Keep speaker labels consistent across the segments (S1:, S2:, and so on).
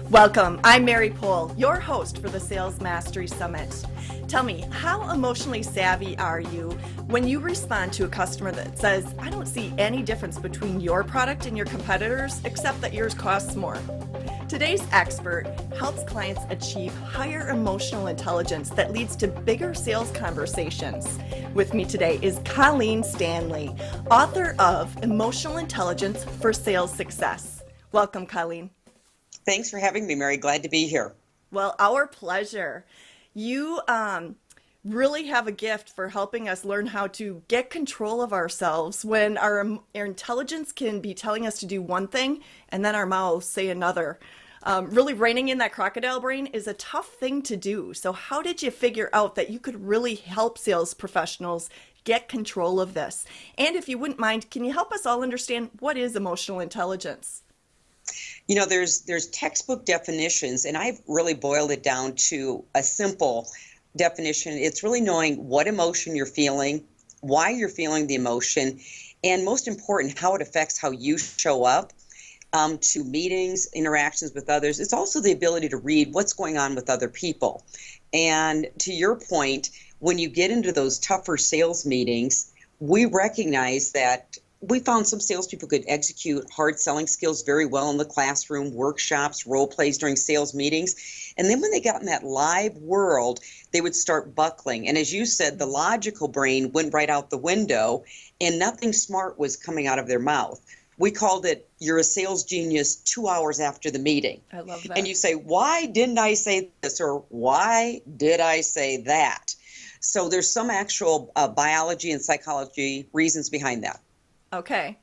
S1: Welcome. I'm Mary Pohl, your host for the Sales Mastery Summit. Tell me, how emotionally savvy are you when you respond to a customer that says, I don't see any difference between your product and your competitors except that yours costs more? Today's expert helps clients achieve higher emotional intelligence that leads to bigger sales conversations. With me today is Colleen Stanley, author of Emotional Intelligence for Sales Success. Welcome, Colleen.
S2: Thanks for having me, Mary. Glad to be here.
S1: Well, our pleasure. You really have a gift for helping us learn how to get control of ourselves when our intelligence can be telling us to do one thing and then our mouths say another. Really reining in that crocodile brain is a tough thing to do. So how did you figure out that you could really help sales professionals get control of this? And if you wouldn't mind, can you help us all understand what is emotional intelligence?
S2: You know, there's textbook definitions, and I've really boiled it down to a simple definition. It's really knowing what emotion you're feeling, why you're feeling the emotion, and most important, how it affects how you show up to meetings, interactions with others. It's also the ability to read what's going on with other people. And to your point, when you get into those tougher sales meetings, we recognize that we found some salespeople could execute hard selling skills very well in the classroom, workshops, role plays during sales meetings. And then when they got in that live world, they would start buckling. And as you said, the logical brain went right out the window and nothing smart was coming out of their mouth. We called it, you're a sales genius 2 hours after the meeting.
S1: I love that.
S2: And you say, why didn't I say this? Or why did I say that? So there's some actual biology and psychology reasons behind that.
S1: Okay.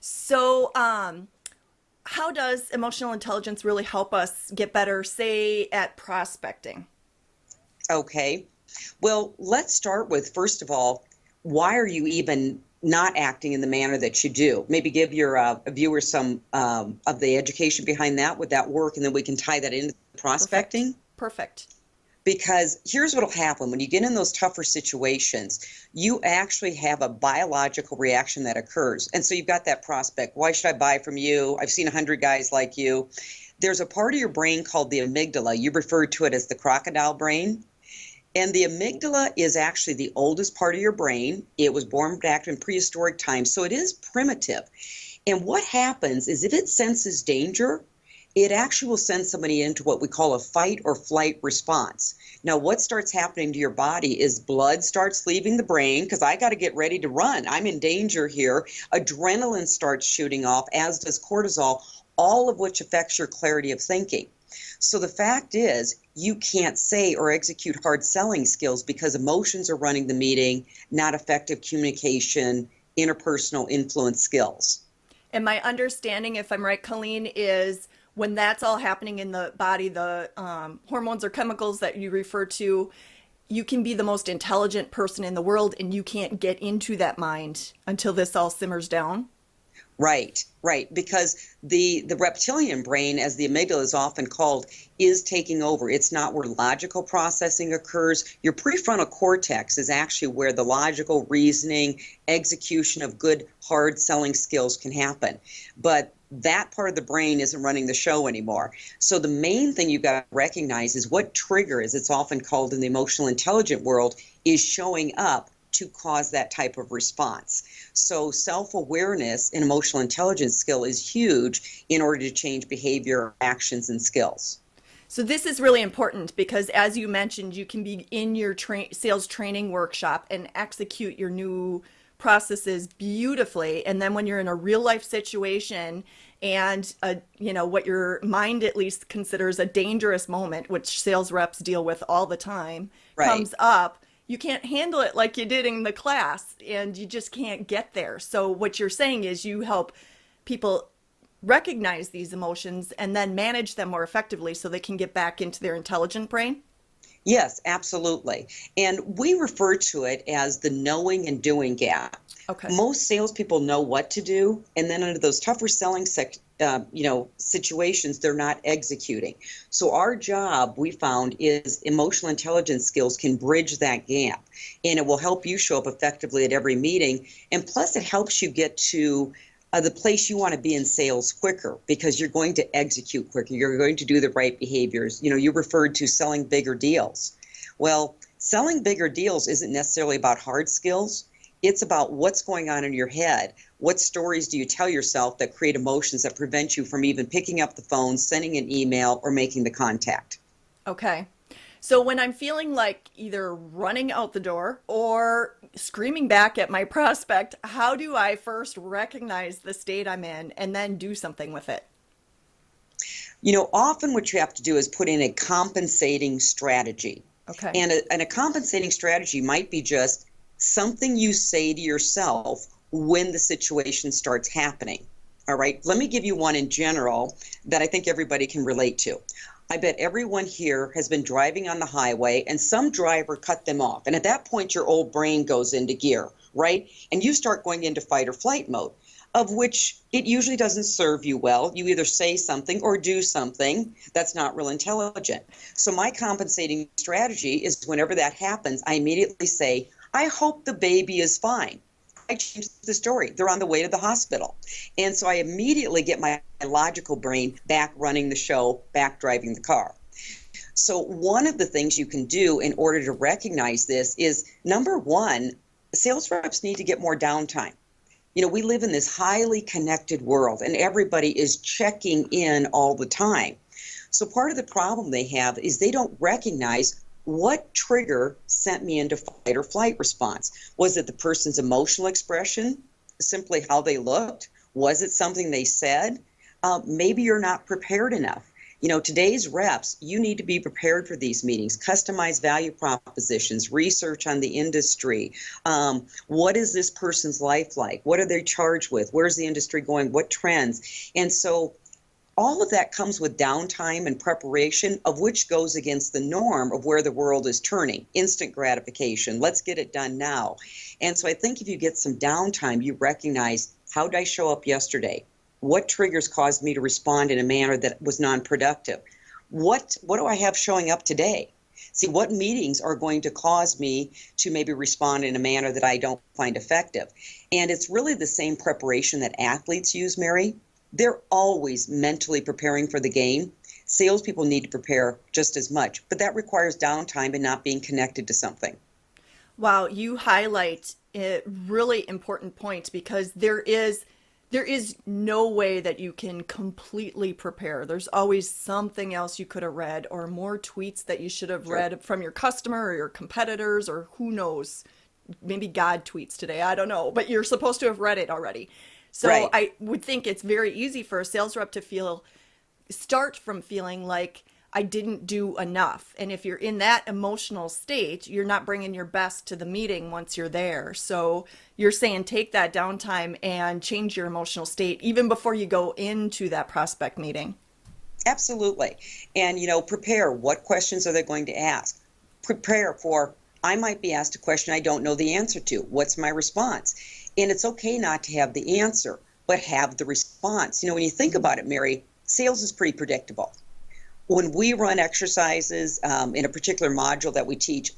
S1: So, how does emotional intelligence really help us get better, say, at prospecting?
S2: Okay. Well, let's start with, first of all, why are you even not acting in the manner that you do? Maybe give your viewers some of the education behind that. Would that work? And then we can tie that into prospecting.
S1: Perfect.
S2: Because here's what will happen. When you get in those tougher situations, you actually have a biological reaction that occurs. And so you've got that prospect. Why should I buy from you? I've seen 100 guys like you. There's a part of your brain called the amygdala. You referred to it as the crocodile brain. And the amygdala is actually the oldest part of your brain. It was born back in prehistoric times, so it is primitive. And what happens is if it senses danger, it actually will send somebody into what we call a fight or flight response. Now, what starts happening to your body is blood starts leaving the brain because I got to get ready to run. I'm in danger here. Adrenaline starts shooting off, as does cortisol, all of which affects your clarity of thinking. So the fact is, you can't say or execute hard selling skills because emotions are running the meeting, not effective communication, interpersonal influence skills.
S1: And my understanding, if I'm right, Colleen, is when that's all happening in the body, the hormones or chemicals that you refer to, you can be the most intelligent person in the world and you can't get into that mind until this all simmers down.
S2: Right. Because the reptilian brain, as the amygdala is often called, is taking over. It's not where logical processing occurs. Your prefrontal cortex is actually where the logical reasoning, execution of good, hard selling skills can happen. But that part of the brain isn't running the show anymore. So the main thing you've got to recognize is what trigger, as it's often called in the emotional intelligent world, is showing up to cause that type of response. So self-awareness and emotional intelligence skill is huge in order to change behavior, actions, and skills.
S1: So this is really important because, as you mentioned, you can be in your sales training workshop and execute your new processes beautifully. And then when you're in a real life situation and, what your mind at least considers a dangerous moment, which sales reps deal with all the time, comes up, you can't handle it like you did in the class and you just can't get there. So what you're saying is you help people recognize these emotions and then manage them more effectively so they can get back into their intelligent brain?
S2: Yes, absolutely. And we refer to it as the knowing and doing gap.
S1: Okay.
S2: Most salespeople know what to do, and then under those tougher selling situations, they're not executing. So our job, we found, is emotional intelligence skills can bridge that gap, and it will help you show up effectively at every meeting. And plus, it helps you get to the place you want to be in sales quicker because you're going to execute quicker. You're going to do the right behaviors. You referred to selling bigger deals. Well, selling bigger deals isn't necessarily about hard skills. It's about what's going on in your head. What stories do you tell yourself that create emotions that prevent you from even picking up the phone, sending an email, or making the contact?
S1: Okay. So when I'm feeling like either running out the door or screaming back at my prospect, how do I first recognize the state I'm in and then do something with it?
S2: Often what you have to do is put in a compensating strategy.
S1: Okay.
S2: And a compensating strategy might be just something you say to yourself when the situation starts happening. All right, let me give you one in general that I think everybody can relate to. I bet everyone here has been driving on the highway and some driver cut them off. And at that point, your old brain goes into gear, right? And you start going into fight or flight mode, of which it usually doesn't serve you well. You either say something or do something that's not real intelligent. So my compensating strategy is whenever that happens, I immediately say, I hope the baby is fine. I change the story. They're on the way to the hospital. And so I immediately get my logical brain back running the show, back driving the car. So one of the things you can do in order to recognize this is, number one, sales reps need to get more downtime. We live in this highly connected world and everybody is checking in all the time. So part of the problem they have is they don't recognize what trigger sent me into fight or flight response. Was it the person's emotional expression, simply how they looked? Was it something they said? Maybe you're not prepared enough. Today's reps, you need to be prepared for these meetings, customize value propositions, research on the industry. What is this person's life like? What are they charged with? Where's the industry going? What trends? And so all of that comes with downtime and preparation, of which goes against the norm of where the world is turning. Instant gratification. Let's get it done now. And so I think if you get some downtime, you recognize, how did I show up yesterday? What triggers caused me to respond in a manner that was non-productive? What do I have showing up today? See, what meetings are going to cause me to maybe respond in a manner that I don't find effective? And it's really the same preparation that athletes use, Mary. They're always mentally preparing for the game. Salespeople need to prepare just as much, but that requires downtime and not being connected to something.
S1: Wow, you highlight a really important point because there is no way that you can completely prepare. There's always something else you could have read or more tweets that you should have read from your customer or your competitors or who knows. Maybe God tweets today. I don't know, but you're supposed to have read it already. So
S2: Right.
S1: I would think it's very easy for a sales rep to start from feeling like I didn't do enough. And if you're in that emotional state, you're not bringing your best to the meeting once you're there. So you're saying take that downtime and change your emotional state even before you go into that prospect meeting.
S2: Absolutely. And, prepare. What questions are they going to ask? Prepare for, I might be asked a question I don't know the answer to. What's my response? And it's okay not to have the answer, but have the response. When you think about it, Mary, sales is pretty predictable. When we run exercises in a particular module that we teach,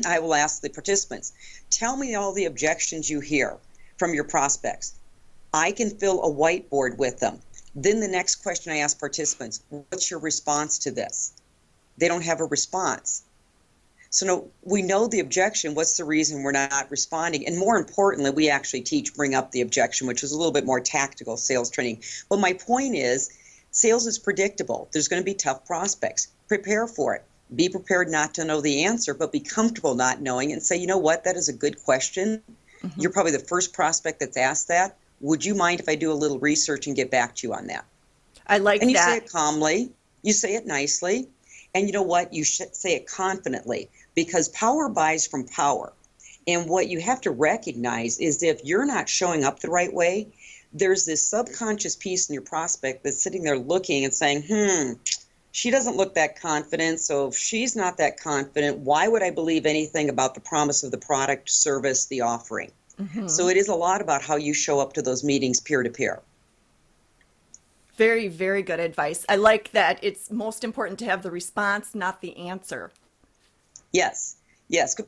S2: I will ask the participants, tell me all the objections you hear from your prospects. I can fill a whiteboard with them. Then the next question I ask participants, what's your response to this? They don't have a response. So no, we know the objection. What's the reason we're not responding? And more importantly, we actually bring up the objection, which is a little bit more tactical sales training. But my point is, sales is predictable. There's going to be tough prospects. Prepare for it. Be prepared not to know the answer, but be comfortable not knowing and say, you know what, that is a good question.
S1: Mm-hmm.
S2: You're probably the first prospect that's asked that. Would you mind if I do a little research and get back to you on that?
S1: I like
S2: And you say
S1: that.
S2: it calmly, you say it nicely, and you know what, you should say it confidently, because power buys from power. And what you have to recognize is that if you're not showing up the right way, there's this subconscious piece in your prospect that's sitting there looking and saying, she doesn't look that confident. So if she's not that confident, why would I believe anything about the promise of the product, service, the offering?
S1: Mm-hmm.
S2: So it is a lot about how you show up to those meetings peer to peer.
S1: Very, very good advice. I like that it's most important to have the response, not the answer.
S2: Yes,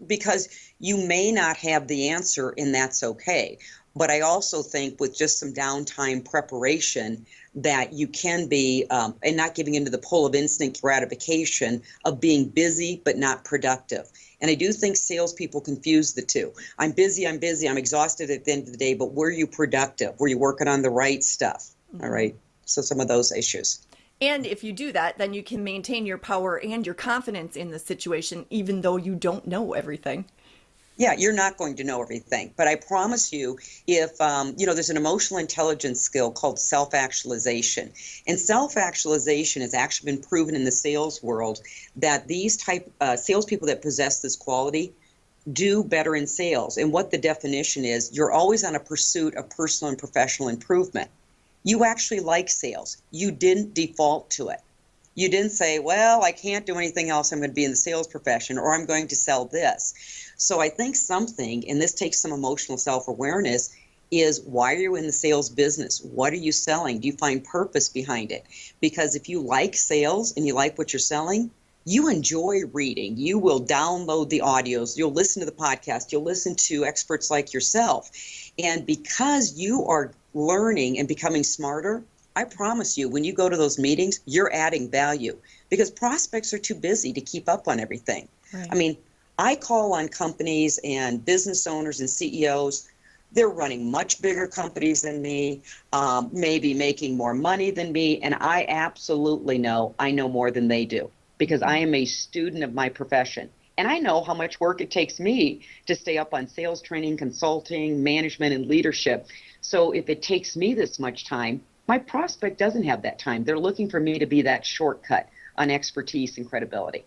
S2: because you may not have the answer, and that's okay. But I also think with just some downtime preparation that you can be, and not giving into the pull of instant gratification of being busy but not productive. And I do think salespeople confuse the two. I'm busy, I'm exhausted at the end of the day, but were you productive? Were you working on the right stuff?
S1: Mm-hmm.
S2: All right. So some of those issues.
S1: And if you do that, then you can maintain your power and your confidence in the situation, even though you don't know everything.
S2: Yeah, you're not going to know everything, but I promise you, if there's an emotional intelligence skill called self-actualization, and self-actualization has actually been proven in the sales world that these type salespeople that possess this quality do better in sales. And what the definition is, you're always on a pursuit of personal and professional improvement. You actually like sales. You didn't default to it. You didn't say, well, I can't do anything else. I'm going to be in the sales profession, or I'm going to sell this. So I think something, and this takes some emotional self-awareness, is why are you in the sales business? What are you selling? Do you find purpose behind it? Because if you like sales and you like what you're selling, you enjoy reading. You will download the audios. You'll listen to the podcast. You'll listen to experts like yourself. And because you are learning and becoming smarter, I promise you, when you go to those meetings, you're adding value because prospects are too busy to keep up on everything.
S1: Right.
S2: I mean, I call on companies and business owners and CEOs. They're running much bigger companies than me, maybe making more money than me. And I absolutely know I know more than they do because I am a student of my profession. And I know how much work it takes me to stay up on sales training, consulting, management, and leadership. So if it takes me this much time, my prospect doesn't have that time. They're looking for me to be that shortcut on expertise and credibility.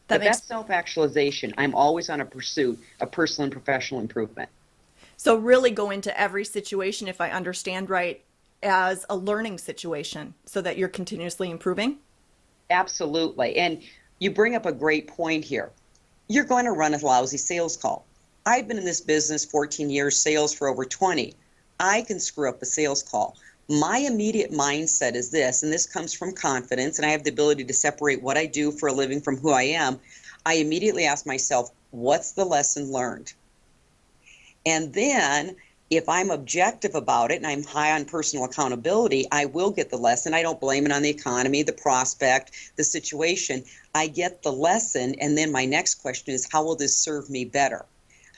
S2: That's self-actualization. I'm always on a pursuit of personal and professional improvement.
S1: So really go into every situation, if I understand right, as a learning situation so that you're continuously improving?
S2: Absolutely. And you bring up a great point here. You're going to run a lousy sales call. I've been in this business 14 years, sales for over 20. I can screw up a sales call. My immediate mindset is this, and this comes from confidence, and I have the ability to separate what I do for a living from who I am. I immediately ask myself, what's the lesson learned? And then if I'm objective about it and I'm high on personal accountability, I will get the lesson. I don't blame it on the economy, the prospect, the situation. I get the lesson, and then my next question is, how will this serve me better?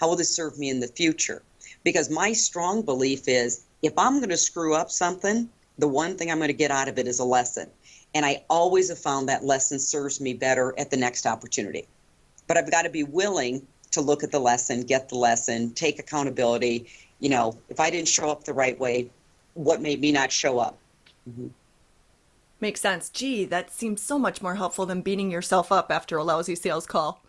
S2: How will this serve me in the future? Because my strong belief is, if I'm going to screw up something, the one thing I'm going to get out of it is a lesson. And I always have found that lesson serves me better at the next opportunity. But I've got to be willing to look at the lesson, get the lesson, take accountability. You know, if I didn't show up the right way, what made me not show up? Mm-hmm.
S1: Makes sense. Gee, that seems so much more helpful than beating yourself up after a lousy sales call.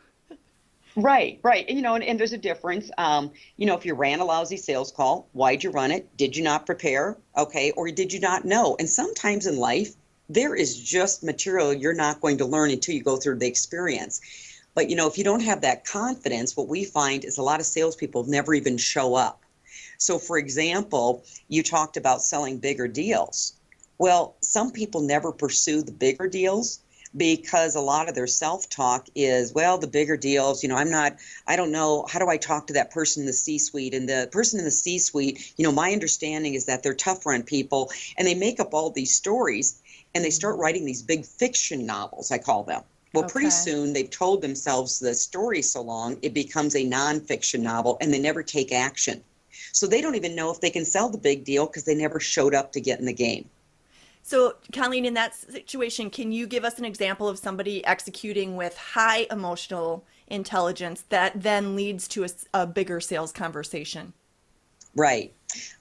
S2: Right. And there's a difference. If you ran a lousy sales call, why'd you run it? Did you not prepare? Okay. Or did you not know? And sometimes in life, there is just material you're not going to learn until you go through the experience. But, if you don't have that confidence, what we find is a lot of salespeople never even show up. So, for example, you talked about selling bigger deals. Well, some people never pursue the bigger deals because a lot of their self-talk is, well, the bigger deals, I don't know, how do I talk to that person in the C-suite? And the person in the C-suite, my understanding is that they're tougher on people, and they make up all these stories, and they start writing these big fiction novels, I call them. Well, pretty soon they've told themselves the story so long, it becomes a nonfiction novel, and they never take action. So they don't even know if they can sell the big deal because they never showed up to get in the game.
S1: So, Colleen, in that situation, can you give us an example of somebody executing with high emotional intelligence that then leads to a bigger sales conversation?
S2: Right.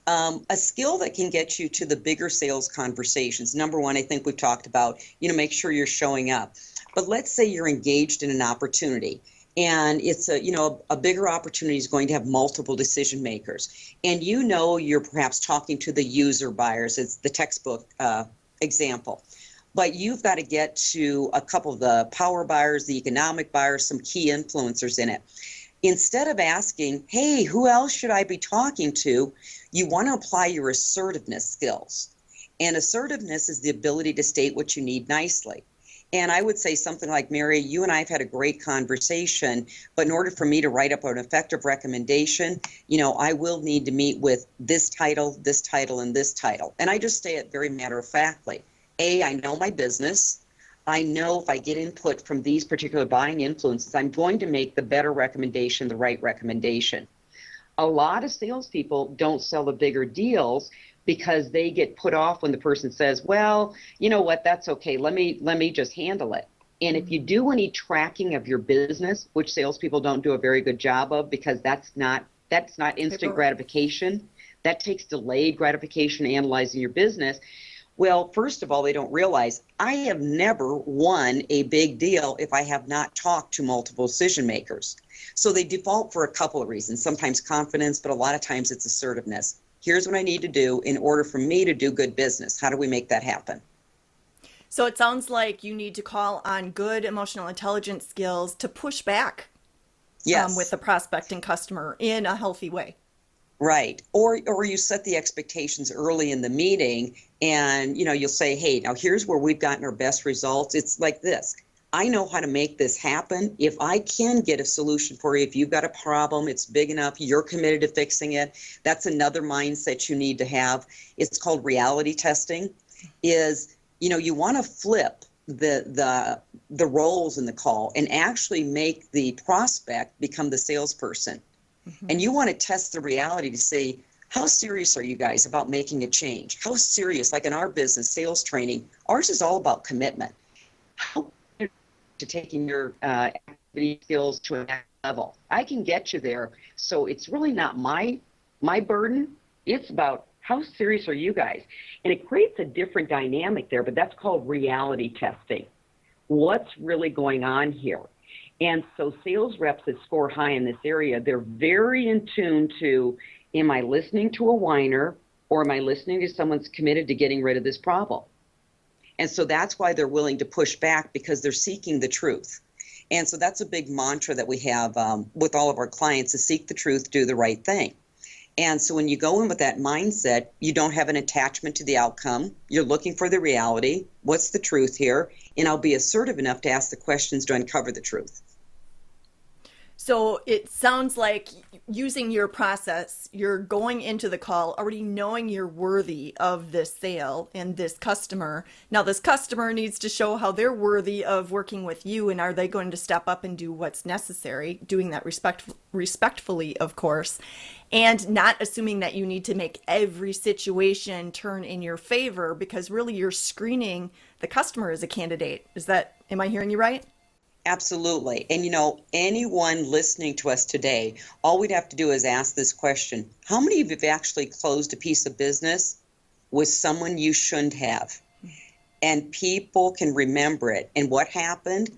S2: A skill that can get you to the bigger sales conversations. Number one, I think we've talked about, make sure you're showing up. But let's say you're engaged in an opportunity, and it's a bigger opportunity is going to have multiple decision makers. And you're perhaps talking to the user buyers. It's the textbook example. But you've got to get to a couple of the power buyers, the economic buyers, some key influencers in it. Instead of asking, hey, who else should I be talking to? You want to apply your assertiveness skills. And assertiveness is the ability to state what you need nicely. And I would say something like, Mary, you and I have had a great conversation, but in order for me to write up an effective recommendation, I will need to meet with this title, and this title. And I just say it very matter of factly. I know my business. I know if I get input from these particular buying influences, I'm going to make the better recommendation, the right recommendation. A lot of salespeople don't sell the bigger deals because they get put off when the person says, well, you know what, that's okay. Let me just handle it. And if you do any tracking of your business, which salespeople don't do a very good job of, because that's not instant gratification. That takes delayed gratification, analyzing your business. Well, first of all, they don't realize I have never won a big deal if I have not talked to multiple decision makers. So they default for a couple of reasons, sometimes confidence, but a lot of times it's assertiveness. Here's what I need to do in order for me to do good business. How do we make that happen?
S1: So it sounds like you need to call on good emotional intelligence skills to push back
S2: Yes.
S1: with the prospecting customer in a healthy way.
S2: Right. Or you set the expectations early in the meeting and, you'll say, hey, now here's where we've gotten our best results. It's like this. I know how to make this happen. If I can get a solution for you, if you've got a problem, it's big enough, you're committed to fixing it. That's another mindset you need to have. It's called reality testing. You want to flip the roles in the call and actually make the prospect become the salesperson. And you want to test the reality to say, how serious are you guys about making a change? How serious, like in our business, sales training, ours is all about commitment. How to taking your activity skills to a next level. I can get you there. So it's really not my burden. It's about how serious are you guys? And it creates a different dynamic there, but that's called reality testing. What's really going on here? And so sales reps that score high in this area, they're very in tune to, am I listening to a whiner or am I listening to someone that's committed to getting rid of this problem? And so that's why they're willing to push back, because they're seeking the truth. And so that's a big mantra that we have with all of our clients, is seek the truth, do the right thing. And so when you go in with that mindset, you don't have an attachment to the outcome. You're looking for the reality. What's the truth here? And I'll be assertive enough to ask the questions to uncover the truth.
S1: So it sounds like, using your process, you're going into the call already knowing you're worthy of this sale and this customer. Now this customer needs to show how they're worthy of working with you, and are they going to step up and do what's necessary, doing that respectfully, of course, and not assuming that you need to make every situation turn in your favor, because really you're screening the customer as a candidate. Am I hearing you right?
S2: Absolutely. And anyone listening to us today, all we'd have to do is ask this question. How many of you have actually closed a piece of business with someone you shouldn't have? And people can remember it. And what happened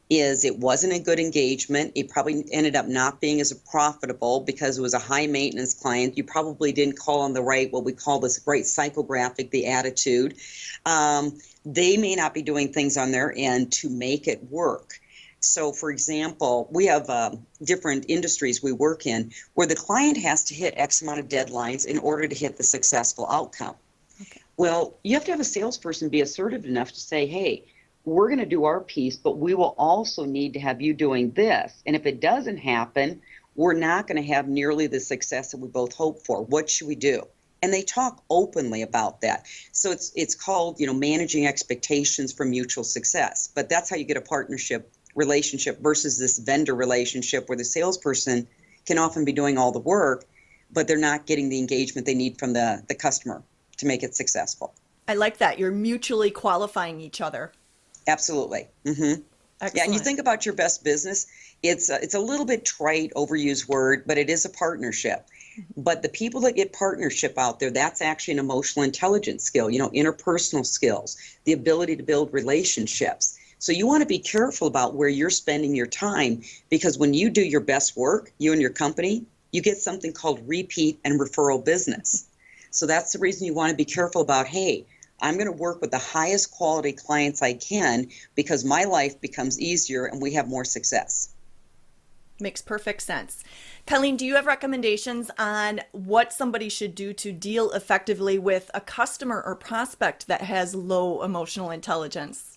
S2: is it wasn't a good engagement. It probably ended up not being as profitable because it was a high maintenance client. You probably didn't call on the right, what we call this right psychographic, the attitude. They may not be doing things on their end to make it work. So, for example, we have different industries we work in where the client has to hit X amount of deadlines in order to hit the successful outcome. Okay. Well, you have to have a salesperson be assertive enough to say, hey, we're going to do our piece, but we will also need to have you doing this. And if it doesn't happen, we're not going to have nearly the success that we both hope for. What should we do? And they talk openly about that. So it's called, managing expectations for mutual success. But that's how you get a partnership relationship versus this vendor relationship where the salesperson can often be doing all the work, but they're not getting the engagement they need from the customer to make it successful.
S1: I like that. You're mutually qualifying each other.
S2: Absolutely. Mm-hmm. Yeah, and you think about your best business, it's a little bit trite, overused word, but it is a partnership. But the people that get partnership out there, that's actually an emotional intelligence skill, interpersonal skills, the ability to build relationships. So you want to be careful about where you're spending your time, because when you do your best work, you and your company, you get something called repeat and referral business. So that's the reason you want to be careful about, hey, I'm going to work with the highest quality clients I can because my life becomes easier and we have more success.
S1: Makes perfect sense. Colleen, do you have recommendations on what somebody should do to deal effectively with a customer or prospect that has low emotional intelligence?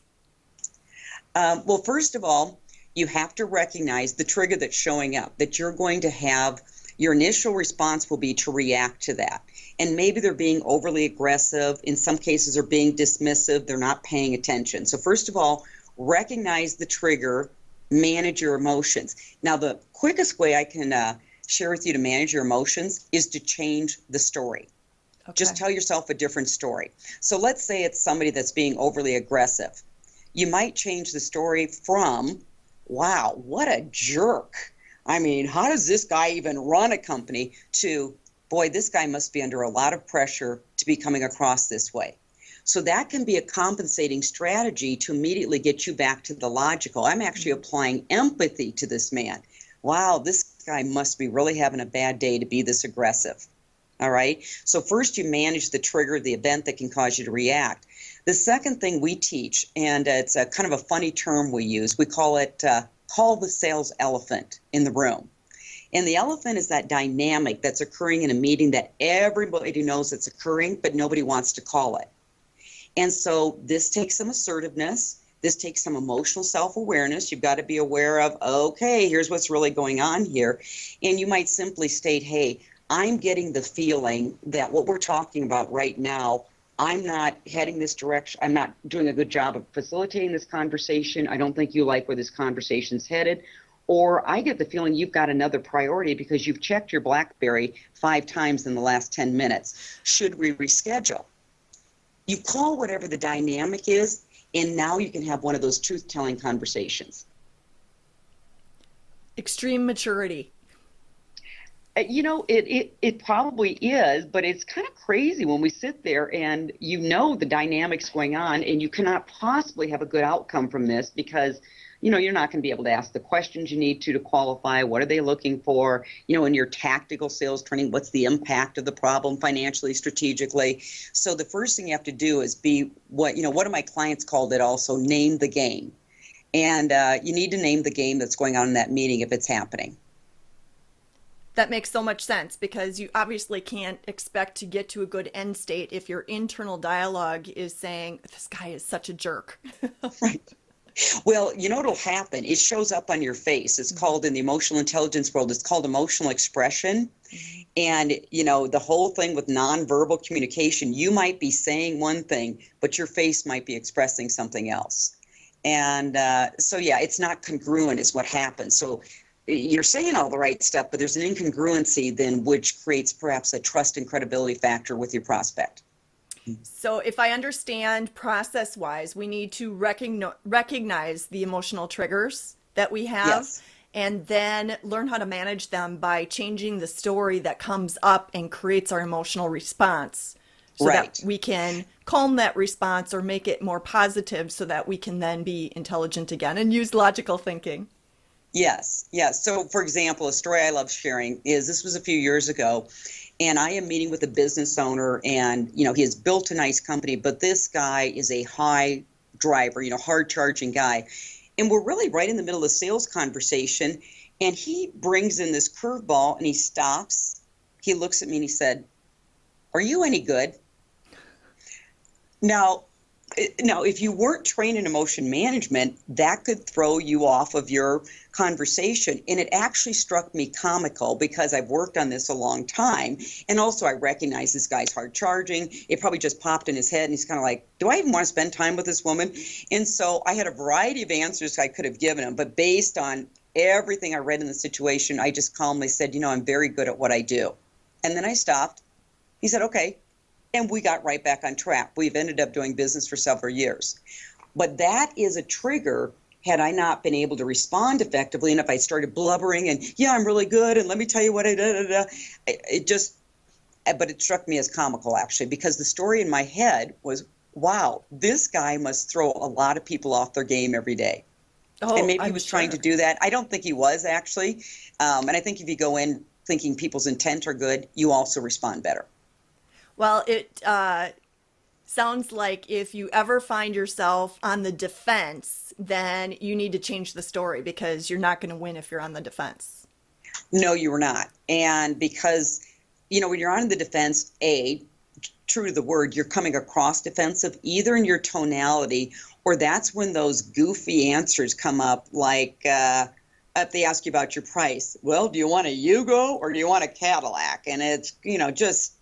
S2: Well, first of all, you have to recognize the trigger that's showing up, that you're going to have your initial response will be to react to that. And maybe they're being overly aggressive. In some cases, they're being dismissive. They're not paying attention. So first of all, recognize the trigger, manage your emotions. Now, the quickest way I can share with you to manage your emotions is to change the story.
S1: Okay.
S2: Just tell yourself a different story. So let's say it's somebody that's being overly aggressive. You might change the story from, wow, what a jerk. I mean, how does this guy even run a company? To, boy, this guy must be under a lot of pressure to be coming across this way. So that can be a compensating strategy to immediately get you back to the logical. I'm actually applying empathy to this man. Wow, this guy must be really having a bad day to be this aggressive. All right. So first you manage the trigger, the event that can cause you to react. The second thing we teach, and it's a kind of a funny term we use, we call it call the sales elephant in the room. And the elephant is that dynamic that's occurring in a meeting that everybody knows it's occurring, but nobody wants to call it. And so this takes some assertiveness. This takes some emotional self-awareness. You've got to be aware of, okay, here's what's really going on here. And you might simply state, hey, I'm getting the feeling that what we're talking about right now, I'm not heading this direction. I'm not doing a good job of facilitating this conversation. I don't think you like where this conversation's headed. Or I get the feeling you've got another priority because you've checked your BlackBerry 5 times in the last 10 minutes. Should we reschedule? You call whatever the dynamic is, and now you can have one of those truth-telling conversations.
S1: Extreme maturity.
S3: It probably is, but it's kind of crazy when we sit there and the dynamics going on, and you cannot possibly have a good outcome from this because you're not going to be able to ask the questions you need to qualify. What are they looking for? In your tactical sales training, what's the impact of the problem financially, strategically? So the first thing you have to do is be what of my clients called it also, name the game. And you need to name the game that's going on in that meeting if it's happening.
S1: That makes so much sense because you obviously can't expect to get to a good end state if your internal dialogue is saying, this guy is such a jerk.
S2: Right. Well, what'll happen? It shows up on your face. It's called, in the emotional intelligence world, it's called emotional expression. And, the whole thing with nonverbal communication, you might be saying one thing, but your face might be expressing something else. And it's not congruent is what happens. So you're saying all the right stuff, but there's an incongruency then which creates perhaps a trust and credibility factor with your prospect.
S1: So if I understand process-wise, we need to recognize the emotional triggers that we have.
S2: Yes.
S1: And then learn how to manage them by changing the story that comes up and creates our emotional response so
S2: Right.
S1: that we can calm that response or make it more positive so that we can then be intelligent again and use logical thinking.
S2: Yes. So, for example, a story I love sharing is this was a few years ago, and I am meeting with a business owner, and he has built a nice company, but this guy is a high driver, hard charging guy, and we're really right in the middle of a sales conversation, and he brings in this curveball, and he stops. He looks at me and he said, "Are you any good?" Now, if you weren't trained in emotion management, that could throw you off of your conversation. And it actually struck me comical because I've worked on this a long time. And also I recognize this guy's hard charging. It probably just popped in his head and he's kind of like, do I even want to spend time with this woman? And so I had a variety of answers I could have given him, but based on everything I read in the situation, I just calmly said, I'm very good at what I do. And then I stopped. He said, okay. And we got right back on track. We've ended up doing business for several years. But that is a trigger. Had I not been able to respond effectively, and if I started blubbering and, I'm really good, and let me tell you what I did, but it struck me as comical, actually, because the story in my head was, wow, this guy must throw a lot of people off their game every day.
S1: Oh,
S2: and maybe he
S1: I'm
S2: was
S1: sure.
S2: trying to do that. I don't think he was, actually. And I think if you go in thinking people's intent are good, you also respond better.
S1: Well, it sounds like if you ever find yourself on the defense, then you need to change the story because you're not going to win if you're on the defense.
S2: No, you were not. And because, when you're on the defense, true to the word, you're coming across defensive, either in your tonality, or that's when those goofy answers come up, like if they ask you about your price. Well, do you want a Yugo or do you want a Cadillac? And it's, just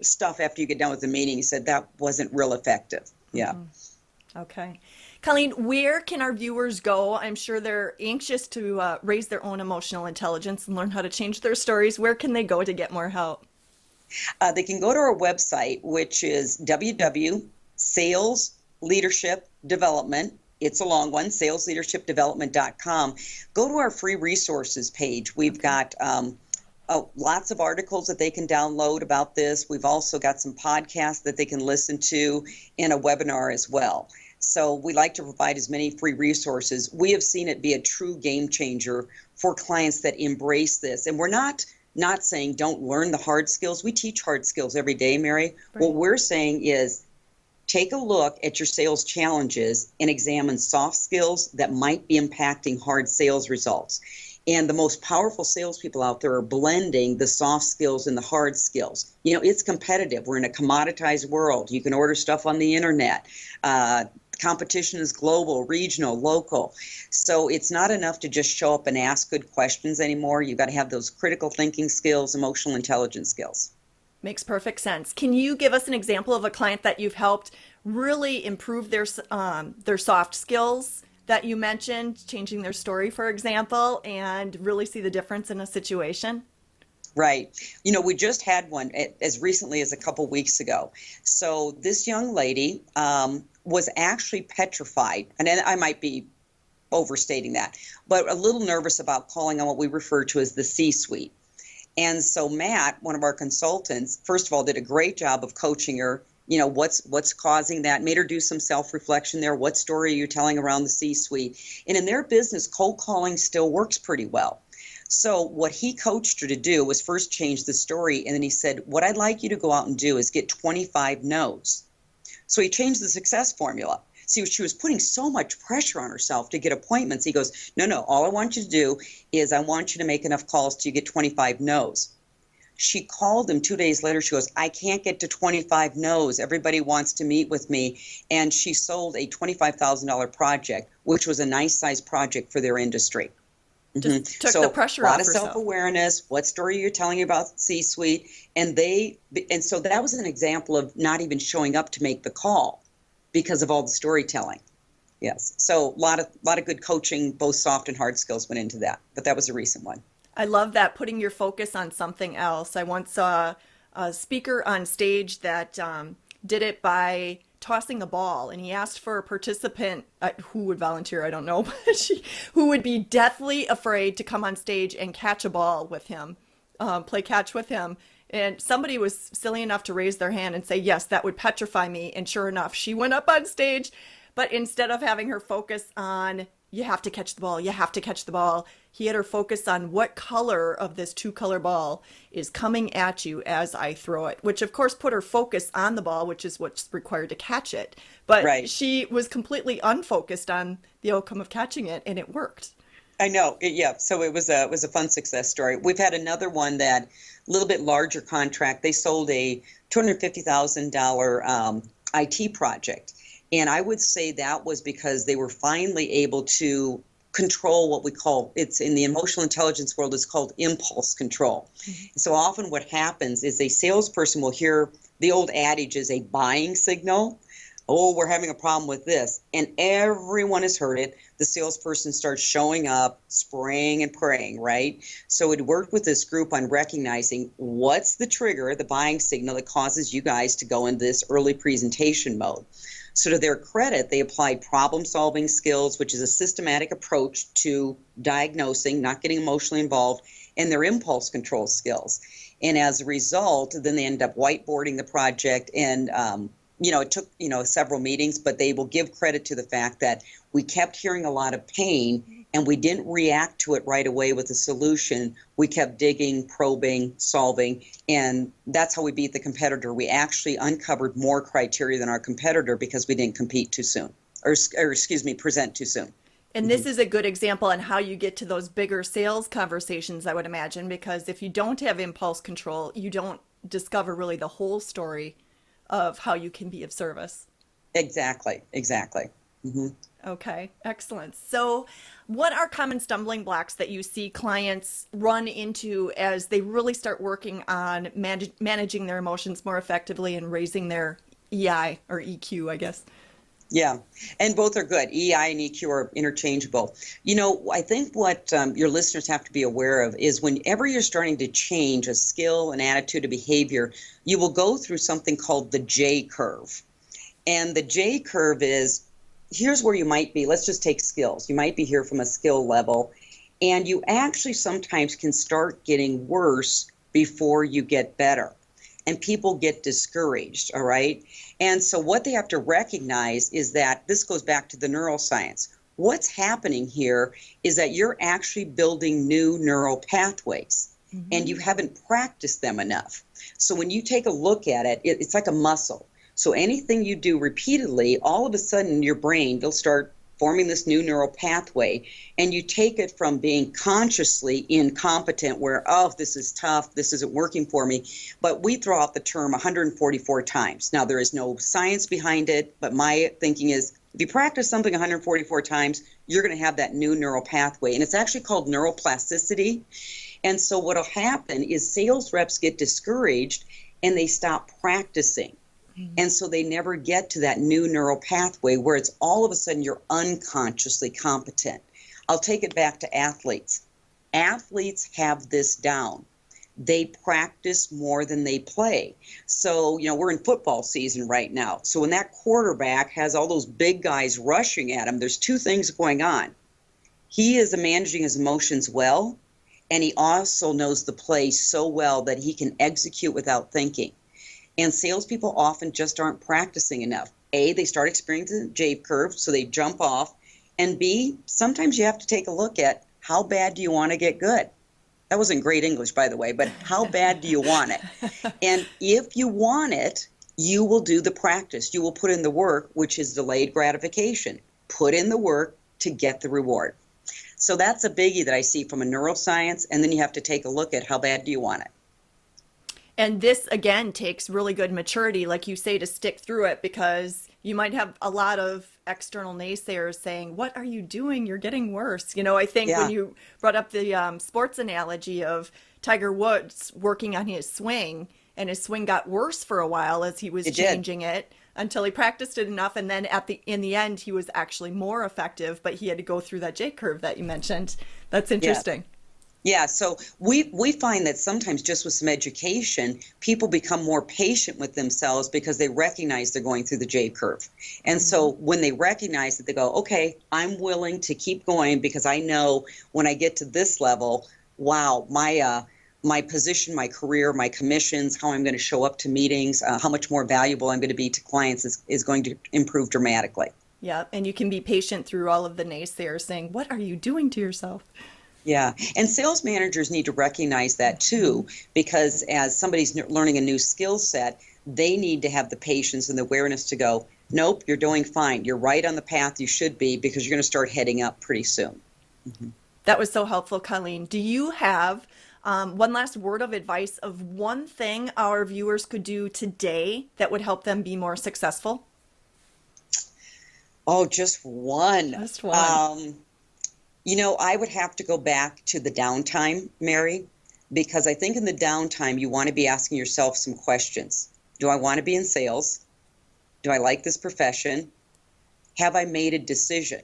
S2: stuff after you get done with the meeting. You said that wasn't real effective. Yeah.
S1: Okay. Colleen, where can our viewers go? I'm sure they're anxious to raise their own emotional intelligence and learn how to change their stories. Where can they go to get more help?
S2: They can go to our website, which is www.salesleadershipdevelopment. It's a long one, salesleadershipdevelopment.com. Go to our free resources page. We've got lots of articles that they can download about this. We've also got some podcasts that they can listen to and a webinar as well. So we like to provide as many free resources. We have seen it be a true game changer for clients that embrace this. And we're not saying don't learn the hard skills. We teach hard skills every day, Mary. Right. What we're saying is take a look at your sales challenges and examine soft skills that might be impacting hard sales results. And the most powerful salespeople out there are blending the soft skills and the hard skills. It's competitive. We're in a commoditized world. You can order stuff on the internet. Competition is global, regional, local. So it's not enough to just show up and ask good questions anymore. You've got to have those critical thinking skills, emotional intelligence skills.
S1: Makes perfect sense. Can you give us an example of a client that you've helped really improve their soft skills that you mentioned, changing their story, for example, and really see the difference in a situation?
S2: Right. We just had one as recently as a couple weeks ago. So this young lady was actually petrified, and I might be overstating that, but a little nervous about calling on what we refer to as the C-suite. And so Matt, one of our consultants, first of all, did a great job of coaching her. What's causing that, made her do some self-reflection there. What story are you telling around the C-suite? And in their business, cold calling still works pretty well. So what he coached her to do was first change the story. And then he said, what I'd like you to go out and do is get 25 no's. So he changed the success formula. See, she was putting so much pressure on herself to get appointments. He goes, no, all I want you to do is I want you to make enough calls till you get 25 no's. She called him 2 days later. She goes, I can't get to 25 no's. Everybody wants to meet with me. And she sold a $25,000 project, which was a nice size project for their industry.
S1: Just took the pressure off herself. A lot of
S2: self-awareness. What story you're telling about C-suite? And so that was an example of not even showing up to make the call because of all the storytelling. Yes. So a lot of good coaching, both soft and hard skills went into that. But that was a recent one.
S1: I love that, putting your focus on something else. I once saw a speaker on stage that did it by tossing a ball, and he asked for a participant who would volunteer, I don't know, but who would be deathly afraid to come on stage and catch a ball with him, play catch with him. And somebody was silly enough to raise their hand and say, yes, that would petrify me. And sure enough, she went up on stage, but instead of having her focus on, you have to catch the ball, you have to catch the ball, he had her focus on what color of this 2-color ball is coming at you as I throw it, which of course put her focus on the ball, which is what's required to catch it. But right. She was completely unfocused on the outcome of catching it, and it worked.
S2: I know. Yeah. So it was a fun success story. We've had another one that a little bit larger contract. They sold a $250,000 IT project. And I would say that was because they were finally able to control what we call, it's in the emotional intelligence world, it's called impulse control. Mm-hmm. So often what happens is a salesperson will hear, the old adage is a buying signal. Oh, we're having a problem with this. And everyone has heard it. The salesperson starts showing up, spraying and praying, right? So it worked with this group on recognizing what's the trigger, the buying signal that causes you guys to go in this early presentation mode. So to their credit, they applied problem-solving skills, which is a systematic approach to diagnosing, not getting emotionally involved, and their impulse control skills. And as a result, then they ended up whiteboarding the project. And, it took, several meetings, but they will give credit to the fact that we kept hearing a lot of pain and we didn't react to it right away with a solution. We kept digging, probing, solving, and that's how we beat the competitor. We actually uncovered more criteria than our competitor because we didn't compete too soon, present too soon.
S1: And this is a good example on how you get to those bigger sales conversations, I would imagine, because if you don't have impulse control, you don't discover really the whole story of how you can be of service.
S2: Exactly. Exactly. Hmm.
S1: Okay, excellent. So, what are common stumbling blocks that you see clients run into as they really start working on managing their emotions more effectively and raising their EI or EQ, I guess?
S2: Yeah, and both are good. EI and EQ are interchangeable. I think what your listeners have to be aware of is whenever you're starting to change a skill, an attitude, a behavior, you will go through something called the J curve. And the J curve is, here's where you might be. Let's just take skills. You might be here from a skill level, and you actually sometimes can start getting worse before you get better. And people get discouraged, all right? And so what they have to recognize is that this goes back to the neuroscience. What's happening here is that you're actually building new neural pathways, and you haven't practiced them enough. So when you take a look at it, it's like a muscle. So anything you do repeatedly, all of a sudden your brain will start forming this new neural pathway, and you take it from being consciously incompetent where, oh, this is tough, this isn't working for me, but we throw out the term 144 times. Now, there is no science behind it, but my thinking is if you practice something 144 times, you're going to have that new neural pathway, and it's actually called neuroplasticity. And so what will happen is sales reps get discouraged and they stop practicing. And so they never get to that new neural pathway where it's all of a sudden you're unconsciously competent. I'll take it back to athletes. Athletes have this down. They practice more than they play. So, we're in football season right now. So when that quarterback has all those big guys rushing at him, there's two things going on. He is managing his emotions well, and he also knows the play so well that he can execute without thinking. And salespeople often just aren't practicing enough. A, they start experiencing the J curve, so they jump off. And B, sometimes you have to take a look at how bad do you want to get good? That wasn't great English, by the way, but how bad do you want it? And if you want it, you will do the practice. You will put in the work, which is delayed gratification. Put in the work to get the reward. So that's a biggie that I see from a neuroscience. And then you have to take a look at how bad do you want it?
S1: And this, again, takes really good maturity, like you say, to stick through it, because you might have a lot of external naysayers saying, what are you doing? You're getting worse. I think when you brought up the sports analogy of Tiger Woods working on his swing, and his swing got worse for a while as he was changing it until he practiced it enough. And then in the end, he was actually more effective, but he had to go through that J curve that you mentioned. That's interesting.
S2: Yeah, so we find that sometimes just with some education, people become more patient with themselves because they recognize they're going through the J curve. And so when they recognize it, they go, okay, I'm willing to keep going because I know when I get to this level, wow, my position, my career, my commissions, how I'm going to show up to meetings, how much more valuable I'm going to be to clients is going to improve dramatically.
S1: Yeah, and you can be patient through all of the naysayers saying, what are you doing to yourself?
S2: Yeah, and sales managers need to recognize that too, because as somebody's learning a new skill set, they need to have the patience and the awareness to go, nope, you're doing fine. You're right on the path you should be because you're going to start heading up pretty soon. Mm-hmm.
S1: That was so helpful, Colleen. Do you have one last word of advice of one thing our viewers could do today that would help them be more successful?
S2: Oh, just one.
S1: Just one.
S2: I would have to go back to the downtime, Mary, because I think in the downtime, you want to be asking yourself some questions. Do I want to be in sales? Do I like this profession? Have I made a decision?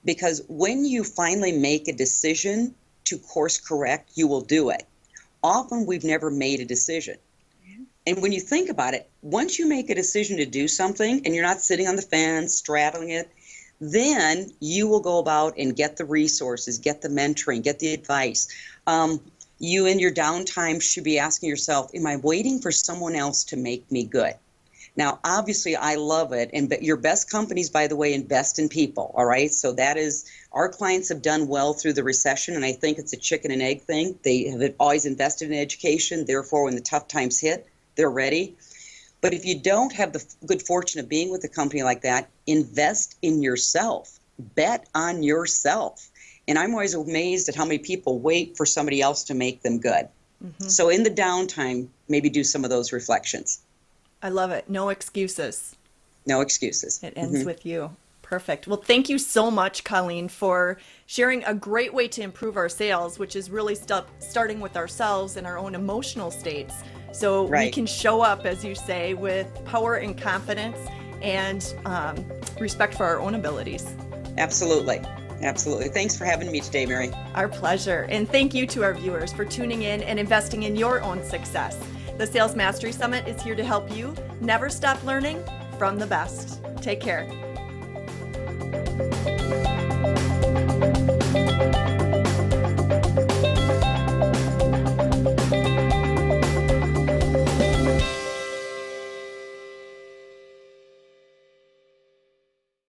S2: Because when you finally make a decision to course correct, you will do it. Often we've never made a decision. And when you think about it, once you make a decision to do something and you're not sitting on the fence, straddling it, then you will go about and get the resources, get the mentoring, get the advice. You in your downtime should be asking yourself, am I waiting for someone else to make me good? Now, obviously, I love it. And your best companies, by the way, invest in people. All right. So that is, our clients have done well through the recession. And I think it's a chicken and egg thing. They have always invested in education. Therefore, when the tough times hit, they're ready. But if you don't have the good fortune of being with a company like that, invest in yourself. Bet on yourself. And I'm always amazed at how many people wait for somebody else to make them good. Mm-hmm. So in the downtime, maybe do some of those reflections.
S1: I love it. No excuses.
S2: No excuses.
S1: It ends with you. Perfect. Well, thank you so much, Colleen, for sharing a great way to improve our sales, which is really starting with ourselves and our own emotional states. So we
S2: Right.
S1: can show up, as you say, with power and confidence and respect for our own abilities.
S2: Absolutely. Absolutely. Thanks for having me today, Mary.
S1: Our pleasure. And thank you to our viewers for tuning in and investing in your own success. The Sales Mastery Summit is here to help you never stop learning from the best. Take care.